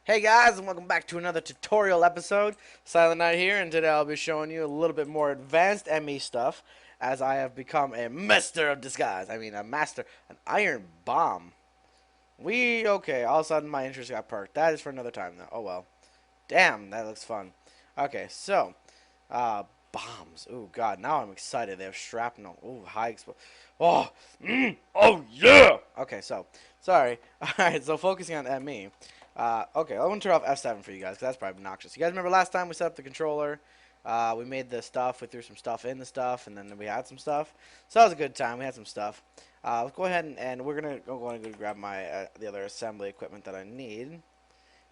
Hey guys, and welcome back to another tutorial episode. Silent Knight here, and today I'll be showing you a little bit more advanced ME stuff, as I have become a master of disguise. I mean, a master, an iron bomb. Okay, all of a sudden my interest got perked. That is for another time though. Oh well. Damn, that looks fun. Okay, so, bombs. Ooh, God, now I'm excited. They have shrapnel. Ooh, high explosive. Oh yeah! Okay, so, sorry. Alright, so focusing on ME. Okay, I want to turn off F7 for you guys, because that's probably obnoxious. You guys remember last time we set up the controller? We made the stuff, we threw some stuff in the stuff, and then we had some stuff. So that was a good time, we had some stuff. Let's go ahead and we're going to go grab my the other assembly equipment that I need.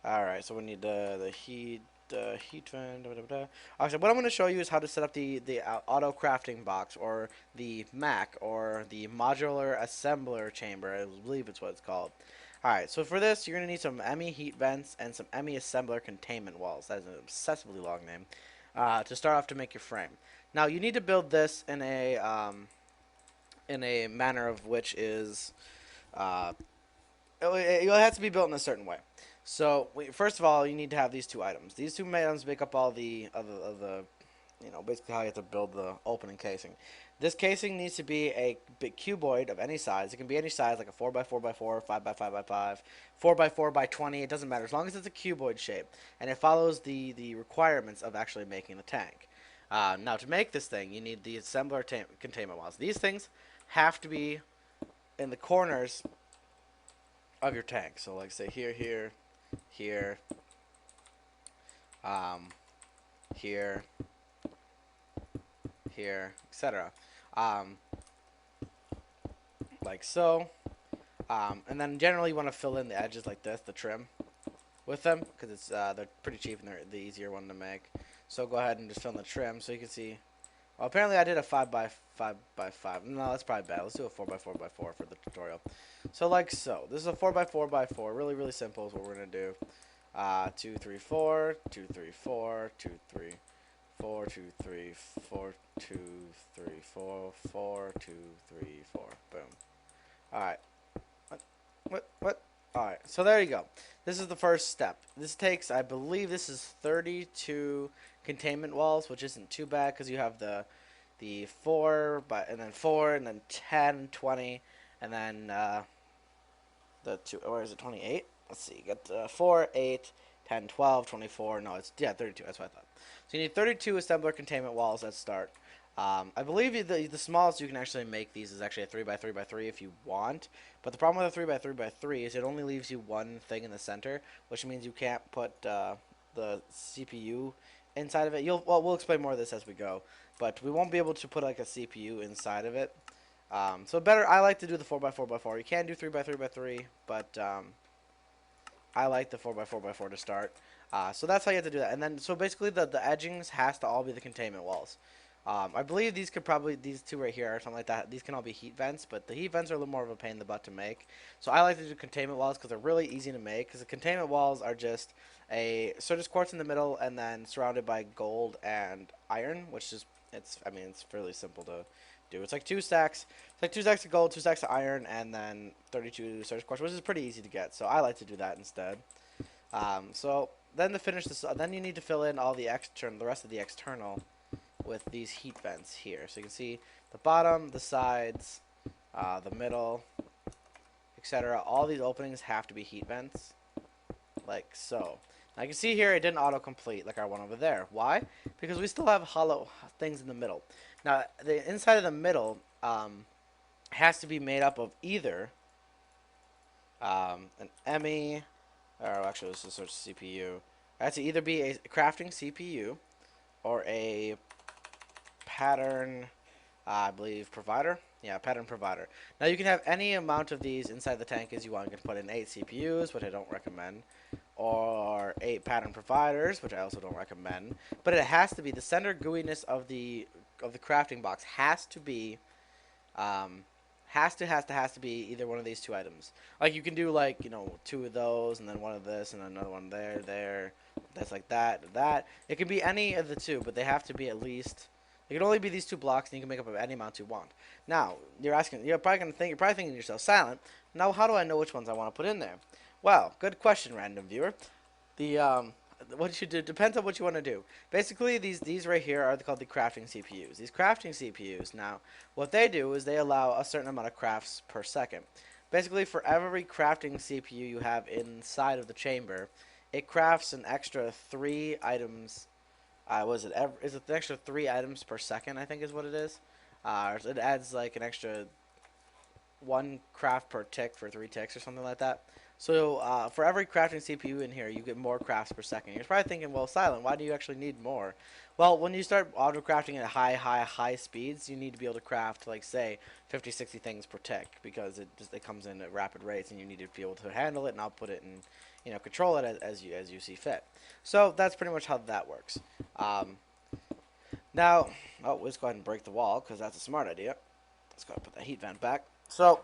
Alright, so we need the heat vent. Okay, what I'm going to show you is how to set up the auto crafting box, or the MAC, or the modular assembler chamber. I believe it's what it's called. Alright, so for this, you're going to need some ME heat vents and some ME assembler containment walls. That is an obsessively long name. To start off to make your frame. Now, you need to build this in a manner of which is it has to be built in a certain way. So first of all, you need to have these two items. These two items make up all the basically how you have to build the opening casing. This casing needs to be a big cuboid of any size. It can be any size, like a 4x4x4, 5x5x5, 4x4x20. It doesn't matter, as long as it's a cuboid shape and it follows the requirements of actually making the tank. Now, to make this thing, you need the assembler containment walls. These things have to be in the corners of your tank. So, like, say here, here, um, here, here, etc. Um, like so. And then generally you want to fill in the edges like this, the trim, with them, because it's they're pretty cheap and they're the easier one to make. So go ahead and just fill in the trim so you can see. Well, apparently I did a 5x5x5. No, that's probably bad. Let's do a 4x4x4 for the tutorial. So like so. This is a 4x4x4. Really, really simple is what we're going to do. 2, 3, 4, 2, 3, 4, 2, 3, 4, 2, 3, 4, 2, 3, 4, 4, 2, 3, 4. Boom. Alright. What? Alright, so there you go. This is the first step. This takes, I believe this is 32 containment walls, which isn't too bad because you have the 4, and then 4, and then 10, 20, and then the 2, or is it 28? Let's see, you got 4, 8, 10, 12, 24, no, it's, yeah, 32, that's what I thought. So you need 32 assembler containment walls at start. I believe the smallest you can actually make these is actually a 3x3x3 if you want. But the problem with a 3x3x3 is it only leaves you one thing in the center, which means you can't put the CPU inside of it. We'll explain more of this as we go, but we won't be able to put like a CPU inside of it. So better, I like to do the 4x4x4. You can do 3x3x3, but I like the 4x4x4 to start. So that's how you have to do that. And then, so basically the edgings has to all be the containment walls. I believe these two right here or something like that, these can all be heat vents, but the heat vents are a little more of a pain in the butt to make. So I like to do containment walls because they're really easy to make, because the containment walls are just just quartz in the middle and then surrounded by gold and iron, which is, I mean, it's fairly simple to do. It's like 2 stacks, it's like 2 stacks of gold, 2 stacks of iron, and then 32 surface quartz, which is pretty easy to get. So I like to do that instead. So then to finish this, then you need to fill in all the rest of the external with these heat vents here. So you can see the bottom, the sides, the middle, etc. All these openings have to be heat vents, like so. Now you can see here it didn't auto-complete like our one over there. Why? Because we still have hollow things in the middle. Now the inside of the middle has to be made up of either an ME, or actually this is a CPU. It has to either be a crafting CPU or a pattern, I believe, provider. Yeah, pattern provider. Now you can have any amount of these inside the tank as you want. You can put in 8 CPUs, which I don't recommend, or 8 pattern providers, which I also don't recommend. But it has to be the center gooiness of the crafting box has to be has to be either one of these two items. Like you can do like 2 of those and then one of this and another one there. That's like that. It can be any of the two, but they have to be at least. It can only be these 2 blocks, and you can make up any amount you want. Now, you're probably thinking to yourself, Silent, now how do I know which ones I want to put in there? Well, good question, random viewer. The what you do depends on what you want to do. Basically, these right here are called the crafting CPUs. These crafting CPUs, now, what they do is they allow a certain amount of crafts per second. Basically, for every crafting CPU you have inside of the chamber, it crafts an extra 3 items. Was it ever? Is it an extra 3 items per second? I think is what it is. It adds like an extra 1 craft per tick for 3 ticks or something like that. So for every crafting CPU in here, you get more crafts per second. You're probably thinking, well, Silent, why do you actually need more? Well, when you start auto crafting at high speeds, you need to be able to craft, like, say, 50, 60 things per tick because it comes in at rapid rates, and you need to be able to handle it and output it and control it as you see fit. So that's pretty much how that works. Um, Now, let's go ahead and break the wall because that's a smart idea. Let's go ahead and put that heat vent back. So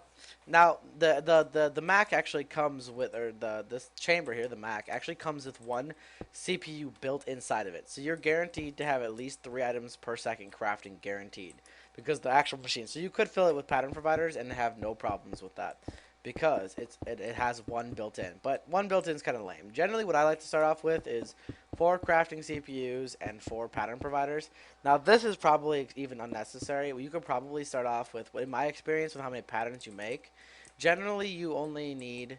now the Mac actually comes with, or this chamber here, the Mac actually comes with 1 CPU built inside of it. So you're guaranteed to have at least 3 items per second crafting, guaranteed, because the actual machine. So you could fill it with pattern providers and have no problems with that because it has 1 built in. But 1 built in is kind of lame. Generally, what I like to start off with is 4 crafting CPUs and 4 pattern providers. Now, this is probably even unnecessary. You could probably start off with, in my experience, with how many patterns you make. Generally, you only need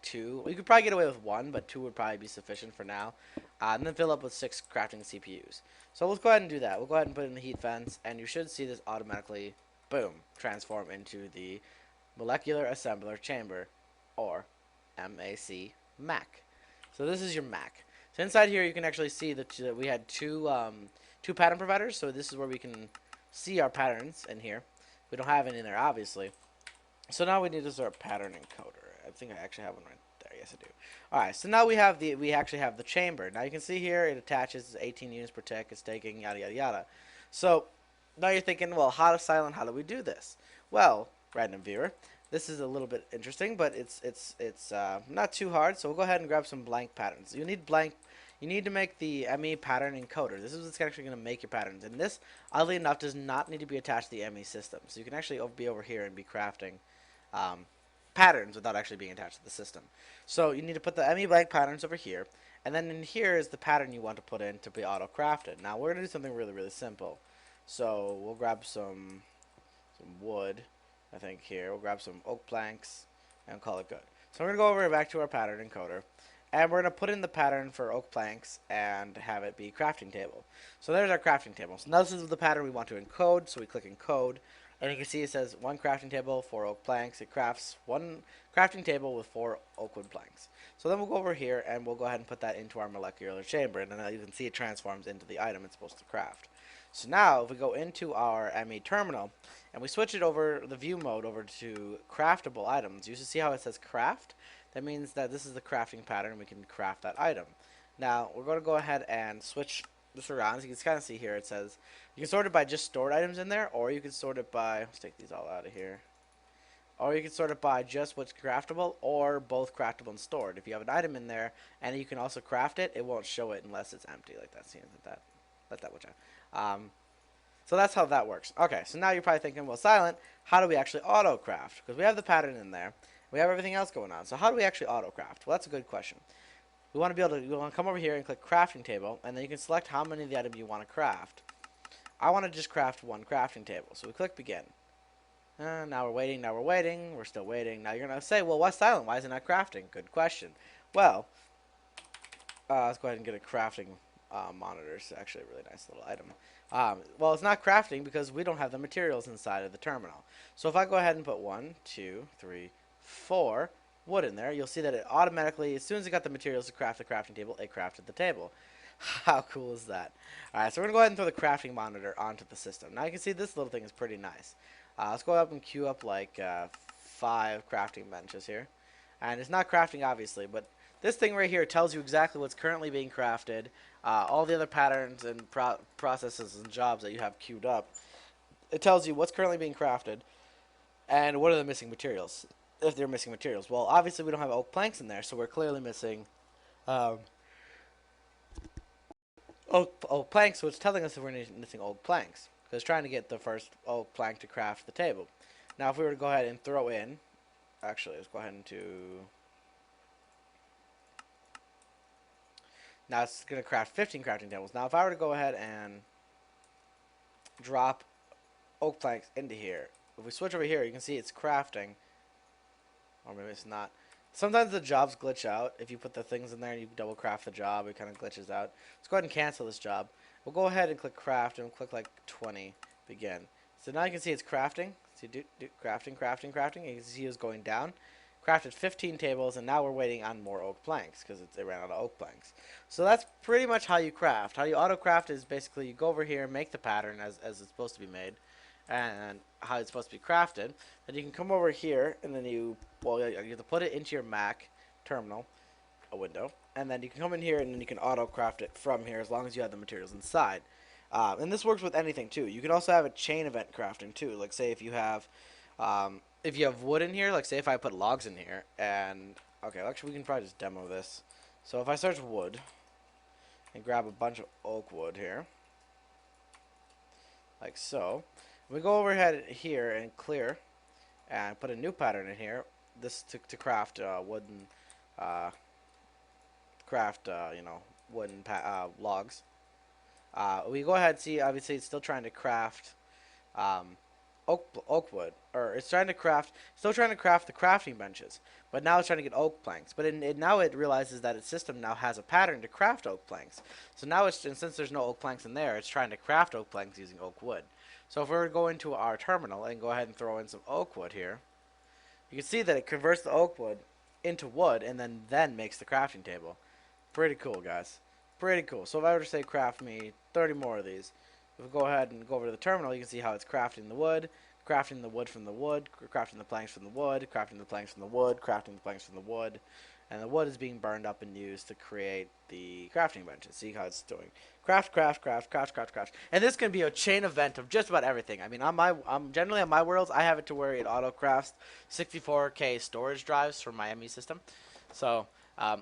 2. You could probably get away with 1, but 2 would probably be sufficient for now. And then fill up with 6 crafting CPUs. So let's go ahead and do that. We'll go ahead and put in the heat vents, and you should see this automatically, boom, transform into the molecular assembler chamber, or MAC. So this is your Mac. So inside here, you can actually see that we had two pattern providers. So this is where we can see our patterns in here. We don't have any in there, obviously. So now we need to start pattern encoder. I think I actually have one right there. Yes, I do. All right. So now we actually have the chamber. Now you can see here it attaches 18 units per tick. It's taking yada yada yada. So now you're thinking, well, how do we do this? Well, random viewer, this is a little bit interesting, but it's not too hard. So we'll go ahead and grab some blank patterns. You need to make the ME pattern encoder. This is what's actually going to make your patterns. And this, oddly enough, does not need to be attached to the ME system. So you can actually be over here and be crafting um, patterns without actually being attached to the system. So you need to put the ME blank patterns over here. And then in here is the pattern you want to put in to be auto-crafted. Now we're going to do something really, really simple. So we'll grab some wood, I think here. We'll grab some oak planks and call it good. So we're going to go over back to our pattern encoder. And we're going to put in the pattern for oak planks and have it be crafting table. So there's our crafting table. So now this is the pattern we want to encode. So we click encode. And you can see it says 1 crafting table, 4 oak planks. It crafts 1 crafting table with 4 oak wood planks. So then we'll go over here and we'll go ahead and put that into our molecular chamber. And then you can see it transforms into the item it's supposed to craft. So now if we go into our ME terminal and we switch it over, the view mode, over to craftable items, you should see how it says craft. That means that this is the crafting pattern. We can craft that item. Now we're going to go ahead and switch this around. As you can kind of see here, it says you can sort it by just stored items in there, or you can sort it by, let's take these all out of here, or you can sort it by just what's craftable, or both craftable and stored. If you have an item in there and you can also craft it, it won't show it unless it's empty like that. See, let that watch out. So that's how that works. Okay, so now you're probably thinking, well, Silent, how do we actually auto-craft? Because we have the pattern in there. We have everything else going on. So how do we actually auto-craft? Well, that's a good question. We want to be able to, you want to come over here and click crafting table, and then you can select how many of the item you want to craft. I want to just craft 1 crafting table. So we click begin. Now we're waiting, we're still waiting. Now you're going to say, well, what's Silent? Why is it not crafting? Good question. Well, let's go ahead and get a crafting monitor. It's actually a really nice little item. Well, it's not crafting because we don't have the materials inside of the terminal. So if I go ahead and put 1, 2, 3, 4 wood in there, you'll see that it automatically, as soon as it got the materials to craft the crafting table, it crafted the table. How cool is that? Alright, so we're going to go ahead and throw the crafting monitor onto the system. Now you can see this little thing is pretty nice. Let's go up and queue up like 5 crafting benches here. And it's not crafting, obviously, but this thing right here tells you exactly what's currently being crafted, all the other patterns and processes and jobs that you have queued up. It tells you what's currently being crafted and what are the missing materials, if they're missing materials. Well, obviously we don't have oak planks in there, so we're clearly missing oak planks, so it's telling us if we're missing oak planks, because it's trying to get the first oak plank to craft the table. Now if we were to go ahead and throw in, actually let's go ahead and Now it's going to craft 15 crafting tables. Now if I were to go ahead and drop oak planks into here, if we switch over here, you can see it's crafting. Or maybe it's not. Sometimes the jobs glitch out. If you put the things in there and you double craft the job, it kind of glitches out. Let's go ahead and cancel this job. We'll go ahead and click craft and click like 20, begin. So now you can see it's crafting. See, crafting, crafting, crafting. You can see it's going down. Crafted 15 tables, and now we're waiting on more oak planks because it ran out of oak planks. So that's pretty much how you craft. How you auto craft is basically you go over here, make the pattern as it's supposed to be made, and how it's supposed to be crafted. Then you can come over here, and then you have to put it into your Mac terminal, a window, and then you can come in here and then you can auto craft it from here as long as you have the materials inside. And this works with anything too. You can also have a chain event crafting too. Like say if you have wood in here, like say if I put logs in here, and okay, actually we can probably just demo this. So if I search wood and grab a bunch of oak wood here, like so, we go overhead here and clear, and put a new pattern in here. This to craft wooden, wooden logs. We go ahead and see. Obviously, it's still trying to craft oak wood, or it's trying to craft, still trying to craft the crafting benches, but now it's trying to get oak planks. But now it realizes that its system now has a pattern to craft oak planks. So now and since there's no oak planks in there, it's trying to craft oak planks using oak wood. So if we were to go into our terminal and go ahead and throw in some oak wood here, you can see that it converts the oak wood into wood and then makes the crafting table. Pretty cool, guys. Pretty cool. So if I were to say craft me 30 more of these, if we go ahead and go over to the terminal, you can see how it's crafting the wood from the wood, crafting the planks from the wood, crafting the planks from the wood, crafting the planks from the wood, and the wood is being burned up and used to create the crafting benches. See how it's doing. Craft, craft, craft, craft, craft, craft. And this can be a chain event of just about everything. I mean, generally on my worlds, I have it to where it auto crafts 64K storage drives for my ME system. So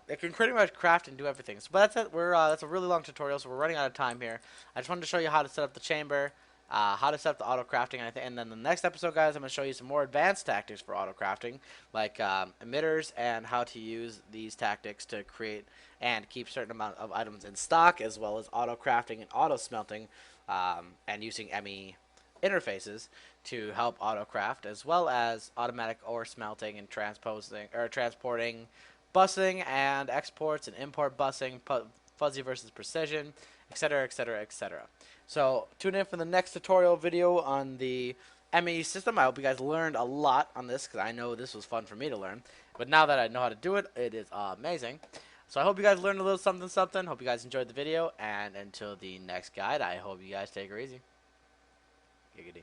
it can pretty much craft and do everything. So, but that's it. That's a really long tutorial, so we're running out of time here. I just wanted to show you how to set up the chamber, how to set up the auto crafting, and then the next episode, guys, I'm going to show you some more advanced tactics for auto crafting, like emitters, and how to use these tactics to create and keep certain amount of items in stock, as well as auto crafting and auto smelting, and using ME interfaces to help auto craft, as well as automatic ore smelting and transporting, busing and exports and import busing, fuzzy versus precision, etc., etc., etc. So tune in for the next tutorial video on the ME system. I hope you guys learned a lot on this, because I know this was fun for me to learn. But now that I know how to do it, it is amazing. So I hope you guys learned a little something something. Hope you guys enjoyed the video, and until the next guide, I hope you guys take her easy. Giggity.